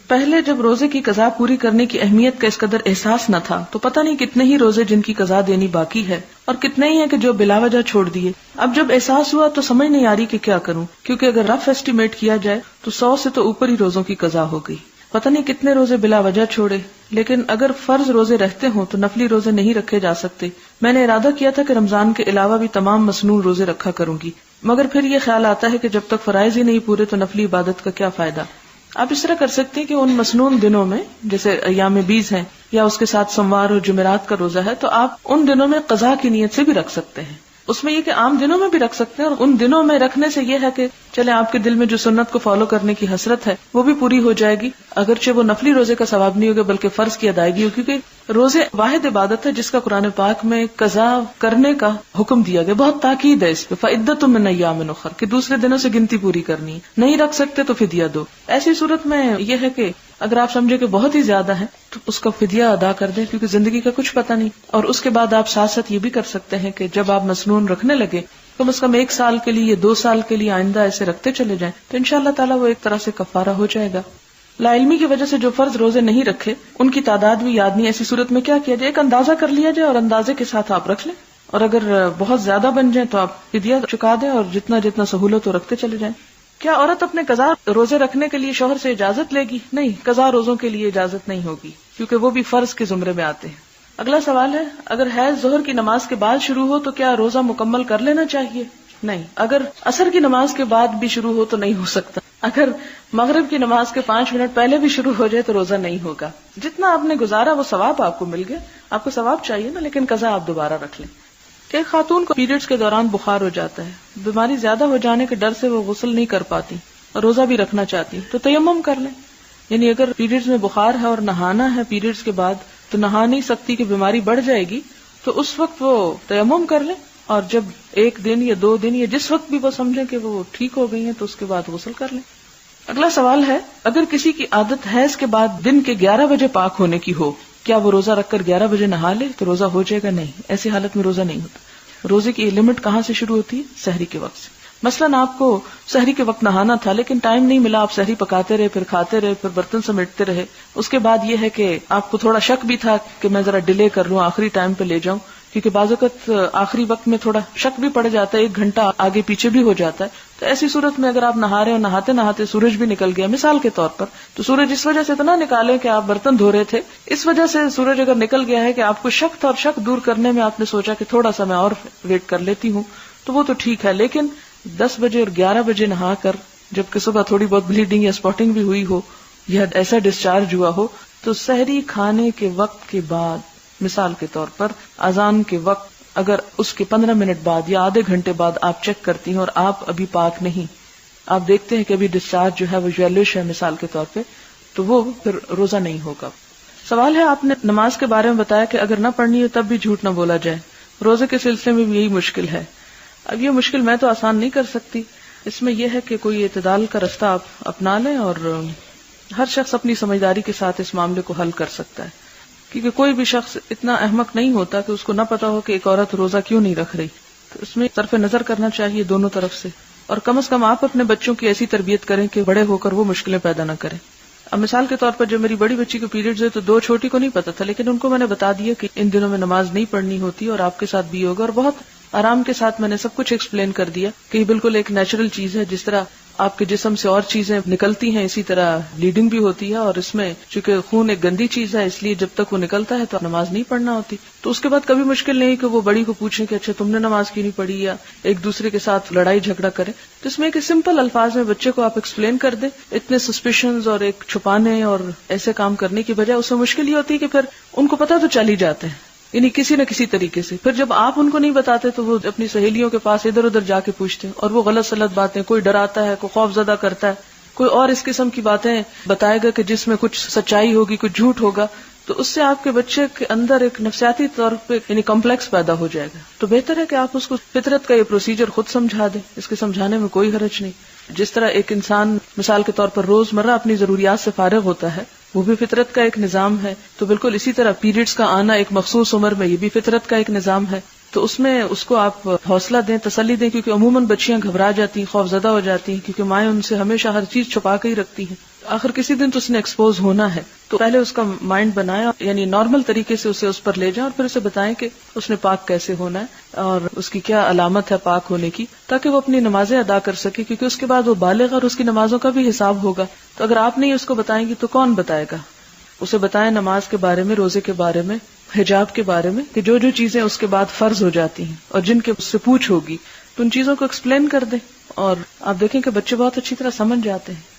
پہلے جب روزے کی قضا پوری کرنے کی اہمیت کا اس قدر احساس نہ تھا تو پتہ نہیں کتنے ہی روزے جن کی قضا دینی باقی ہے اور کتنے ہی ہیں کہ جو بلا وجہ چھوڑ دیے. اب جب احساس ہوا تو سمجھ نہیں آ رہی کہ کیا کروں، کیونکہ اگر رف ایسٹیمیٹ کیا جائے تو 100 سے تو اوپر ہی روزوں کی قضا ہو گئی. پتہ نہیں کتنے روزے بلا وجہ چھوڑے. لیکن اگر فرض روزے رہتے ہوں تو نفلی روزے نہیں رکھے جا سکتے. میں نے ارادہ کیا تھا کہ رمضان کے علاوہ بھی تمام مسنون روزے رکھا کروں گی، مگر پھر یہ خیال آتا ہے کہ جب تک فرائض ہی نہیں پورے تو نفلی عبادت کا کیا فائدہ. آپ اس طرح کر سکتے ہیں کہ ان مسنون دنوں میں جیسے ایام بیز ہیں یا اس کے ساتھ سوموار اور جمعرات کا روزہ ہے تو آپ ان دنوں میں قضا کی نیت سے بھی رکھ سکتے ہیں. اس میں یہ کہ عام دنوں میں بھی رکھ سکتے ہیں، اور ان دنوں میں رکھنے سے یہ ہے کہ چلے آپ کے دل میں جو سنت کو فالو کرنے کی حسرت ہے وہ بھی پوری ہو جائے گی، اگرچہ وہ نفلی روزے کا ثواب نہیں ہوگا بلکہ فرض کی ادائیگی ہوگی، کیونکہ روزے واحد عبادت ہے جس کا قرآن پاک میں قضا کرنے کا حکم دیا گیا. بہت تاکید ہے اس پہ، فعدۃ من ایام اخر، کہ دوسرے دنوں سے گنتی پوری کرنی ہے. نہیں رکھ سکتے تو فدیہ دو. ایسی صورت میں یہ ہے کہ اگر آپ سمجھے کہ بہت ہی زیادہ ہے تو اس کا فدیہ ادا کر دیں، کیونکہ زندگی کا کچھ پتہ نہیں. اور اس کے بعد آپ ساتھ ساتھ یہ بھی کر سکتے ہیں کہ جب آپ مسنون رکھنے لگے کم از کم 1 سال کے لیے 2 سال کے لیے آئندہ ایسے رکھتے چلے جائیں تو انشاءاللہ تعالیٰ وہ ایک طرح سے کفارہ ہو جائے گا. لا علمی کی وجہ سے جو فرض روزے نہیں رکھے ان کی تعداد بھی یاد نہیں. ایسی صورت میں کیا کیا جائے؟ ایک اندازہ کر لیا جائے اور اندازے کے ساتھ آپ رکھ لیں، اور اگر بہت زیادہ بن جائیں تو آپ فدیہ چکا دیں اور جتنا جتنا سہولت ہو رکھتے چلے جائیں. کیا عورت اپنے قضا روزے رکھنے کے لیے شوہر سے اجازت لے گی؟ نہیں، قضا روزوں کے لیے اجازت نہیں ہوگی کیونکہ وہ بھی فرض کے زمرے میں آتے ہیں. اگلا سوال ہے، اگر حیض ظہر کی نماز کے بعد شروع ہو تو کیا روزہ مکمل کر لینا چاہیے؟ نہیں. اگر عصر کی نماز کے بعد بھی شروع ہو تو نہیں ہو سکتا. اگر مغرب کی نماز کے 5 منٹ پہلے بھی شروع ہو جائے تو روزہ نہیں ہوگا. جتنا آپ نے گزارا وہ ثواب آپ کو مل گیا، آپ کو ثواب چاہیے نا، لیکن قضا آپ دوبارہ رکھ لیں. کہ ایک خاتون کو پیریڈز کے دوران بخار ہو جاتا ہے، بیماری زیادہ ہو جانے کے ڈر سے وہ غسل نہیں کر پاتی اور روزہ بھی رکھنا چاہتی تو تیمم کر لیں. یعنی اگر پیریڈز میں بخار ہے اور نہانا ہے پیریڈز کے بعد تو نہا نہیں سکتی کہ بیماری بڑھ جائے گی، تو اس وقت وہ تیمم کر لیں، اور جب 1 دن یا 2 دن یا جس وقت بھی وہ سمجھیں کہ وہ ٹھیک ہو گئی ہیں تو اس کے بعد غسل کر لیں. اگلا سوال ہے، اگر کسی کی عادت حیض کے بعد دن کے 11 بجے پاک ہونے کی ہو، کیا وہ روزہ رکھ کر 11 بجے نہا لے تو روزہ ہو جائے گا؟ نہیں، ایسی حالت میں روزہ نہیں ہوتا. روزے کی لمٹ کہاں سے شروع ہوتی ہے؟ سحری کے وقت سے. مثلاً آپ کو سحری کے وقت نہانا تھا لیکن ٹائم نہیں ملا، آپ سحری پکاتے رہے، پھر کھاتے رہے، پھر برتن سمیٹتے رہے. اس کے بعد یہ ہے کہ آپ کو تھوڑا شک بھی تھا کہ میں ذرا ڈیلے کر لوں، آخری ٹائم پہ لے جاؤں، کیونکہ بعض اوقات آخری وقت میں تھوڑا شک بھی پڑ جاتا ہے، 1 گھنٹہ آگے پیچھے بھی ہو جاتا ہے. تو ایسی صورت میں اگر آپ نہا رہے اور نہاتے نہاتے سورج بھی نکل گیا مثال کے طور پر، تو سورج اس وجہ سے تو نہ نکالے کہ آپ برتن دھو رہے تھے، اس وجہ سے سورج اگر نکل گیا ہے کہ آپ کو شک تھا اور شک دور کرنے میں آپ نے سوچا کہ تھوڑا سا میں اور ویٹ کر لیتی ہوں، تو وہ تو ٹھیک ہے. لیکن 10 بجے اور 11 بجے نہا کر جبکہ صبح تھوڑی بہت بلیڈنگ یا اسپاٹنگ بھی ہوئی ہو یا ایسا ڈسچارج ہوا ہو، تو سحری کھانے کے وقت کے بعد مثال کے طور پر اذان کے وقت اگر اس کے 15 منٹ بعد یا آدھے گھنٹے بعد آپ چیک کرتی ہیں اور آپ ابھی پاک نہیں، آپ دیکھتے ہیں کہ ابھی ڈسچارج جو ہے وہ یلوش ہے مثال کے طور پہ، تو وہ پھر روزہ نہیں ہوگا. سوال ہے، آپ نے نماز کے بارے میں بتایا کہ اگر نہ پڑھنی ہو تب بھی جھوٹ نہ بولا جائے. روزے کے سلسلے میں بھی یہی مشکل ہے. اب یہ مشکل میں تو آسان نہیں کر سکتی، اس میں یہ ہے کہ کوئی اعتدال کا رستہ آپ اپنا لیں، اور ہر شخص اپنی سمجھداری کے ساتھ اس معاملے کو حل کر سکتا ہے، کیونکہ کوئی بھی شخص اتنا احمق نہیں ہوتا کہ اس کو نہ پتا ہو کہ ایک عورت روزہ کیوں نہیں رکھ رہی. تو اس میں طرف نظر کرنا چاہیے دونوں طرف سے، اور کم از کم آپ اپنے بچوں کی ایسی تربیت کریں کہ بڑے ہو کر وہ مشکلیں پیدا نہ کریں. اب مثال کے طور پر جب میری بڑی بچی کو پیریڈز ہے تو 2 چھوٹی کو نہیں پتا تھا، لیکن ان کو میں نے بتا دیا کہ ان دنوں میں نماز نہیں پڑھنی ہوتی اور آپ کے ساتھ بھی ہوگا، اور بہت آرام کے ساتھ میں نے سب کچھ ایکسپلین کر دیا کہ یہ بالکل ایک نیچرل چیز ہے. جس طرح آپ کے جسم سے اور چیزیں نکلتی ہیں اسی طرح بلیڈنگ بھی ہوتی ہے، اور اس میں چونکہ خون ایک گندی چیز ہے اس لیے جب تک وہ نکلتا ہے تو نماز نہیں پڑھنا ہوتی. تو اس کے بعد کبھی مشکل نہیں کہ وہ بڑی کو پوچھیں کہ اچھا تم نے نماز کیوں نہیں پڑھی، یا ایک دوسرے کے ساتھ لڑائی جھگڑا کریں. تو اس میں ایک سمپل الفاظ میں بچے کو آپ ایکسپلین کر دیں، اتنے سسپیشنز اور ایک چھپانے اور ایسے کام کرنے کی بجائے. اس میں مشکل یہ ہوتی ہے کہ پھر ان کو پتا تو چل ہی جاتے ہیں، یعنی کسی نہ کسی طریقے سے. پھر جب آپ ان کو نہیں بتاتے تو وہ اپنی سہیلیوں کے پاس ادھر ادھر جا کے پوچھتے ہیں، اور وہ غلط سلط باتیں، کوئی ڈراتا ہے، کوئی خوف زدہ کرتا ہے، کوئی اور اس قسم کی باتیں بتائے گا کہ جس میں کچھ سچائی ہوگی کچھ جھوٹ ہوگا. تو اس سے آپ کے بچے کے اندر ایک نفسیاتی طور پہ یعنی کمپلیکس پیدا ہو جائے گا. تو بہتر ہے کہ آپ اس کو فطرت کا یہ پروسیجر خود سمجھا دیں، اس کے سمجھانے میں کوئی حرج نہیں. جس طرح ایک انسان مثال کے طور پر روزمرہ اپنی ضروریات سے فارغ ہوتا ہے، وہ بھی فطرت کا ایک نظام ہے، تو بالکل اسی طرح پیریڈز کا آنا ایک مخصوص عمر میں یہ بھی فطرت کا ایک نظام ہے. تو اس میں اس کو آپ حوصلہ دیں، تسلی دیں، کیونکہ عموماً بچیاں گھبرا جاتی ہیں، خوف زدہ ہو جاتی ہیں، کیونکہ مائیں ان سے ہمیشہ ہر چیز چھپا کے ہی رکھتی ہیں. آخر کسی دن تو اس نے ایکسپوز ہونا ہے، تو پہلے اس کا مائنڈ بنائیں، یعنی نارمل طریقے سے اسے اس پر لے جائیں اور پھر اسے بتائیں کہ اس نے پاک کیسے ہونا ہے اور اس کی کیا علامت ہے پاک ہونے کی، تاکہ وہ اپنی نمازیں ادا کر سکے، کیونکہ اس کے بعد وہ بالغ اور اس کی نمازوں کا بھی حساب ہوگا۔ تو اگر آپ نہیں اس کو بتائیں گی تو کون بتائے گا؟ اسے بتائیں نماز کے بارے میں، روزے کے بارے میں، حجاب کے بارے میں، کہ جو جو چیزیں اس کے بعد فرض ہو جاتی ہیں اور جن کے اس سے پوچھ ہوگی تو ان چیزوں کو ایکسپلین کر دیں، اور آپ دیکھیں کہ بچے بہت اچھی طرح سمجھ جاتے ہیں۔